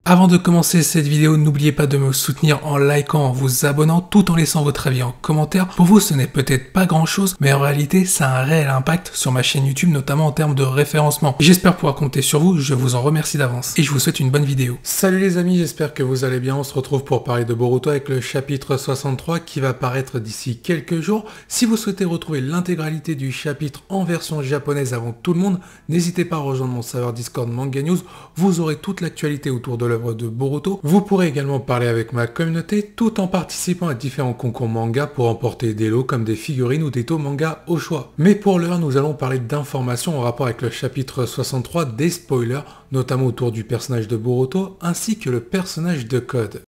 Avant de commencer cette vidéo, n'oubliez pas de me soutenir en likant, en vous abonnant, tout en laissant votre avis en commentaire. Pour vous, ce n'est peut-être pas grand chose, mais en réalité, ça a un réel impact sur ma chaîne YouTube, notamment en termes de référencement. J'espère pouvoir compter sur vous, je vous en remercie d'avance, et je vous souhaite une bonne vidéo. Salut les amis, j'espère que vous allez bien. On se retrouve pour parler de Boruto avec le chapitre 63 qui va paraître d'ici quelques jours. Si vous souhaitez retrouver l'intégralité du chapitre en version japonaise avant tout le monde, n'hésitez pas à rejoindre mon serveur Discord Manga News. Vous aurez toute l'actualité autour de l'œuvre de Boruto. Vous pourrez également parler avec ma communauté tout en participant à différents concours manga pour emporter des lots comme des figurines ou des tomes manga au choix. Mais pour l'heure, nous allons parler d'informations en rapport avec le chapitre 63, des spoilers, notamment autour du personnage de Boruto ainsi que le personnage de Code.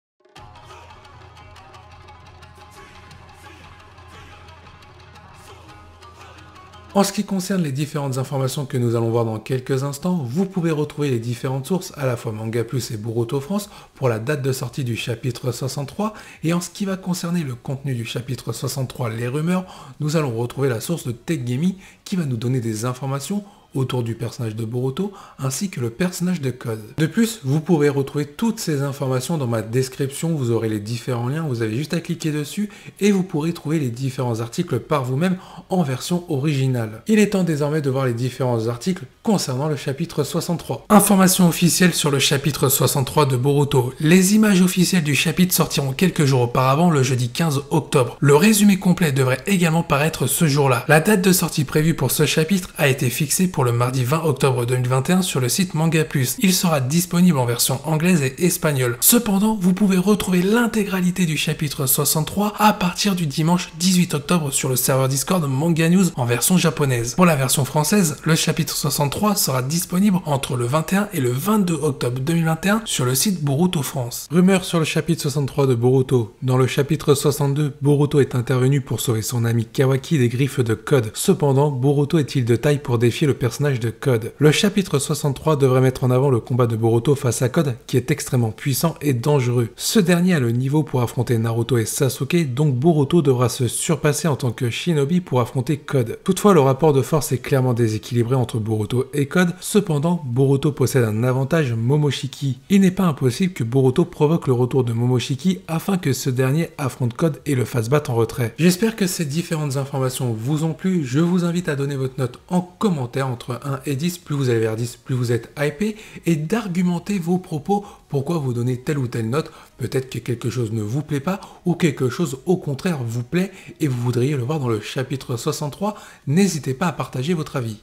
En ce qui concerne les différentes informations que nous allons voir dans quelques instants, vous pouvez retrouver les différentes sources, à la fois Manga Plus et Boruto France, pour la date de sortie du chapitre 63, et en ce qui va concerner le contenu du chapitre 63, les rumeurs, nous allons retrouver la source de Tekgemi qui va nous donner des informations autour du personnage de Boruto, ainsi que le personnage de Code. De plus, vous pouvez retrouver toutes ces informations dans ma description, vous aurez les différents liens, vous avez juste à cliquer dessus, et vous pourrez trouver les différents articles par vous-même en version originale. Il est temps désormais de voir les différents articles concernant le chapitre 63. Information officielle sur le chapitre 63 de Boruto. Les images officielles du chapitre sortiront quelques jours auparavant, le jeudi 15 octobre. Le résumé complet devrait également paraître ce jour-là. La date de sortie prévue pour ce chapitre a été fixée pour le mardi 20 octobre 2021 sur le site Manga Plus. Il sera disponible en version anglaise et espagnole. Cependant, vous pouvez retrouver l'intégralité du chapitre 63 à partir du dimanche 18 octobre sur le serveur Discord Manga News en version japonaise. Pour la version française, le chapitre 63 sera disponible entre le 21 et le 22 octobre 2021 sur le site Boruto France. Rumeur sur le chapitre 63 de Boruto. Dans le chapitre 62, Boruto est intervenu pour sauver son ami Kawaki des griffes de Code. Cependant, Boruto est-il de taille pour défier le personnage de Code? Le chapitre 63 devrait mettre en avant le combat de Boruto face à Code, qui est extrêmement puissant et dangereux. Ce dernier a le niveau pour affronter Naruto et Sasuke, donc Boruto devra se surpasser en tant que shinobi pour affronter Code. Toutefois, le rapport de force est clairement déséquilibré entre Boruto et Code, cependant, Boruto possède un avantage, Momoshiki. Il n'est pas impossible que Boruto provoque le retour de Momoshiki afin que ce dernier affronte Code et le fasse battre en retrait. J'espère que ces différentes informations vous ont plu, je vous invite à donner votre note en commentaire entre 1 et 10, plus vous allez vers 10, plus vous êtes hypé, et d'argumenter vos propos, pourquoi vous donnez telle ou telle note, peut-être que quelque chose ne vous plaît pas, ou quelque chose au contraire vous plaît, et vous voudriez le voir dans le chapitre 63, n'hésitez pas à partager votre avis.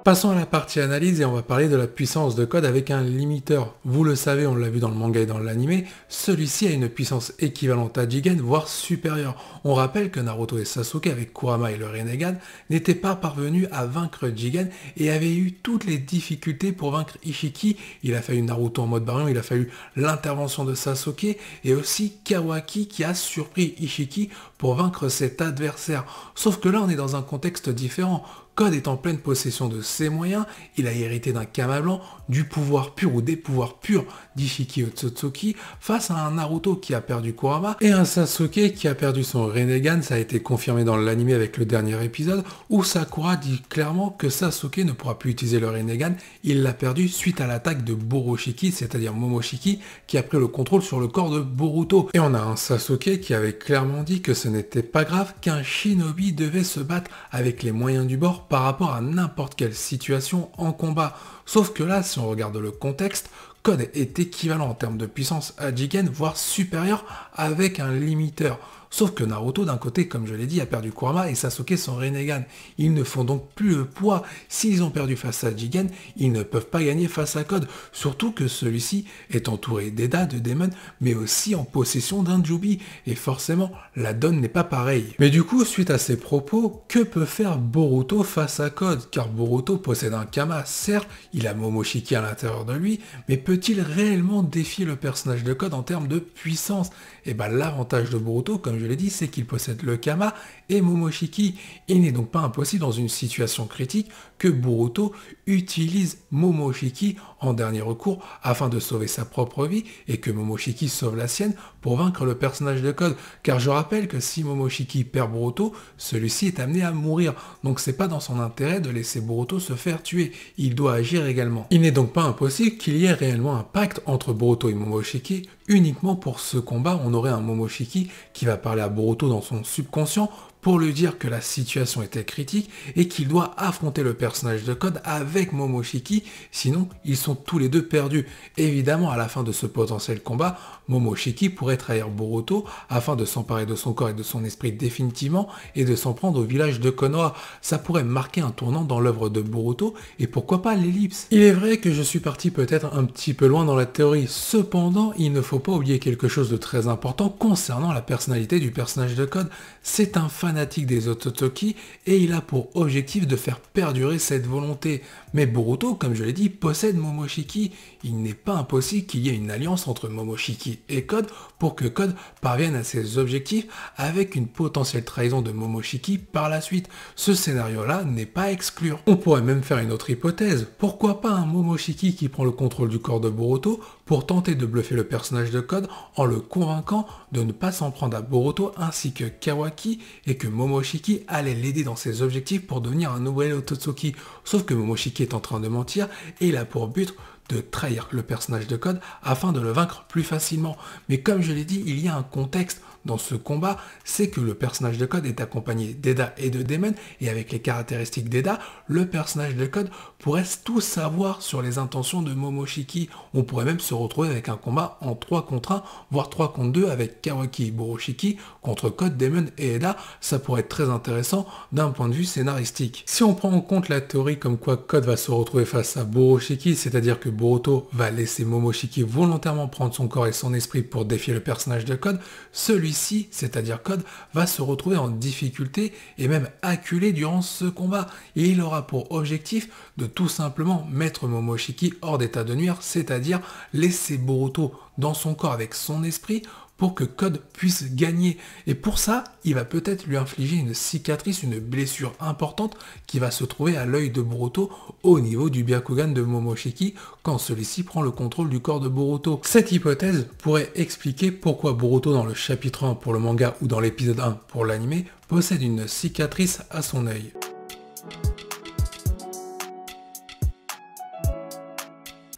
Passons à la partie analyse et on va parler de la puissance de Code avec un limiteur. Vous le savez, on l'a vu dans le manga et dans l'anime, celui-ci a une puissance équivalente à Jigen, voire supérieure. On rappelle que Naruto et Sasuke avec Kurama et le Rinnegan n'étaient pas parvenus à vaincre Jigen et avaient eu toutes les difficultés pour vaincre Ishiki. Il a fallu Naruto en mode baryon, il a fallu l'intervention de Sasuke et aussi Kawaki qui a surpris Ishiki pour vaincre cet adversaire. Sauf que là, on est dans un contexte différent. Code est en pleine possession de ses moyens, il a hérité d'un Kama blanc, du pouvoir pur ou des pouvoirs purs d'Ishiki Otsutsuki face à un Naruto qui a perdu Kurama et un Sasuke qui a perdu son Rinnegan. Ça a été confirmé dans l'anime avec le dernier épisode où Sakura dit clairement que Sasuke ne pourra plus utiliser le Rinnegan, il l'a perdu suite à l'attaque de Boroshiki, c'est-à-dire Momoshiki, qui a pris le contrôle sur le corps de Boruto. Et on a un Sasuke qui avait clairement dit que ce n'était pas grave, qu'un shinobi devait se battre avec les moyens du bord par rapport à n'importe quelle situation en combat. Sauf que là, si on regarde le contexte, Code est équivalent en termes de puissance à Jigen, voire supérieur avec un limiteur. Sauf que Naruto, d'un côté, comme je l'ai dit, a perdu Kurama et Sasuke son Rinnegan. Ils ne font donc plus le poids. S'ils ont perdu face à Jigen, ils ne peuvent pas gagner face à Code. Surtout que celui-ci est entouré d'Eda, de Daemon, mais aussi en possession d'un Jubi. Et forcément, la donne n'est pas pareille. Mais du coup, suite à ces propos, que peut faire Boruto face à Code? Car Boruto possède un Kama, certes, il a Momoshiki à l'intérieur de lui, mais peut peut-il réellement défier le personnage de Code en termes de puissance? Et ben l'avantage de Boruto, comme je l'ai dit, c'est qu'il possède le Kama et Momoshiki. Il n'est donc pas impossible dans une situation critique que Boruto utilise Momoshiki en dernier recours afin de sauver sa propre vie et que Momoshiki sauve la sienne pour vaincre le personnage de Code. Car je rappelle que si Momoshiki perd Boruto, celui-ci est amené à mourir. Donc c'est pas dans son intérêt de laisser Boruto se faire tuer. Il doit agir également. Il n'est donc pas impossible qu'il y ait réellement un pacte entre Boruto et Momoshiki. Uniquement pour ce combat, on aurait un Momoshiki qui va parler à Boruto dans son subconscient pour lui dire que la situation était critique et qu'il doit affronter le personnage de Code avec Momoshiki, sinon ils sont tous les deux perdus. Évidemment, à la fin de ce potentiel combat, Momoshiki pourrait trahir Boruto afin de s'emparer de son corps et de son esprit définitivement et de s'en prendre au village de Konoha. Ça pourrait marquer un tournant dans l'œuvre de Boruto et pourquoi pas l'ellipse. Il est vrai que je suis parti peut-être un petit peu loin dans la théorie, cependant il ne faut pas oublier quelque chose de très important concernant la personnalité du personnage de Code. C'est un fanatique des Otsutsuki et il a pour objectif de faire perdurer cette volonté. Mais Boruto, comme je l'ai dit, possède Momoshiki. Il n'est pas impossible qu'il y ait une alliance entre Momoshiki et Code pour que Code parvienne à ses objectifs avec une potentielle trahison de Momoshiki par la suite. Ce scénario-là n'est pas à exclure. On pourrait même faire une autre hypothèse. Pourquoi pas un Momoshiki qui prend le contrôle du corps de Boruto pour tenter de bluffer le personnage de Code en le convainquant de ne pas s'en prendre à Boruto ainsi que Kawaki et que Momoshiki allait l'aider dans ses objectifs pour devenir un nouvel Otsutsuki. Sauf que Momoshiki est en train de mentir et il a pour but de trahir le personnage de Code afin de le vaincre plus facilement. Mais comme je l'ai dit, il y a un contexte dans ce combat, c'est que le personnage de Code est accompagné d'Eda et de Daemon, et avec les caractéristiques d'Eda, le personnage de Code pourrait tout savoir sur les intentions de Momoshiki. On pourrait même se retrouver avec un combat en 3 contre 1, voire 3 contre 2 avec Kawaki et Borushiki contre Code, Daemon et Eda. Ça pourrait être très intéressant d'un point de vue scénaristique. Si on prend en compte la théorie comme quoi Code va se retrouver face à Borushiki, c'est-à-dire que Boruto va laisser Momoshiki volontairement prendre son corps et son esprit pour défier le personnage de Code, celui-ci, c'est-à-dire Code, va se retrouver en difficulté et même acculé durant ce combat. Et il aura pour objectif de tout simplement mettre Momoshiki hors d'état de nuire, c'est-à-dire laisser Boruto dans son corps avec son esprit pour que Code puisse gagner. Et pour ça, il va peut-être lui infliger une cicatrice, une blessure importante qui va se trouver à l'œil de Boruto au niveau du Byakugan de Momoshiki quand celui-ci prend le contrôle du corps de Boruto. Cette hypothèse pourrait expliquer pourquoi Boruto dans le chapitre 1 pour le manga ou dans l'épisode 1 pour l'anime possède une cicatrice à son œil.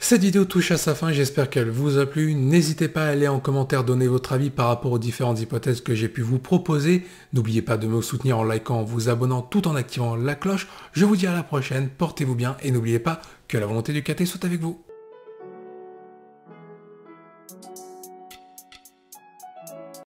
Cette vidéo touche à sa fin, j'espère qu'elle vous a plu. N'hésitez pas à aller en commentaire donner votre avis par rapport aux différentes hypothèses que j'ai pu vous proposer. N'oubliez pas de me soutenir en likant, en vous abonnant tout en activant la cloche. Je vous dis à la prochaine, portez-vous bien et n'oubliez pas que la volonté du KT soit avec vous.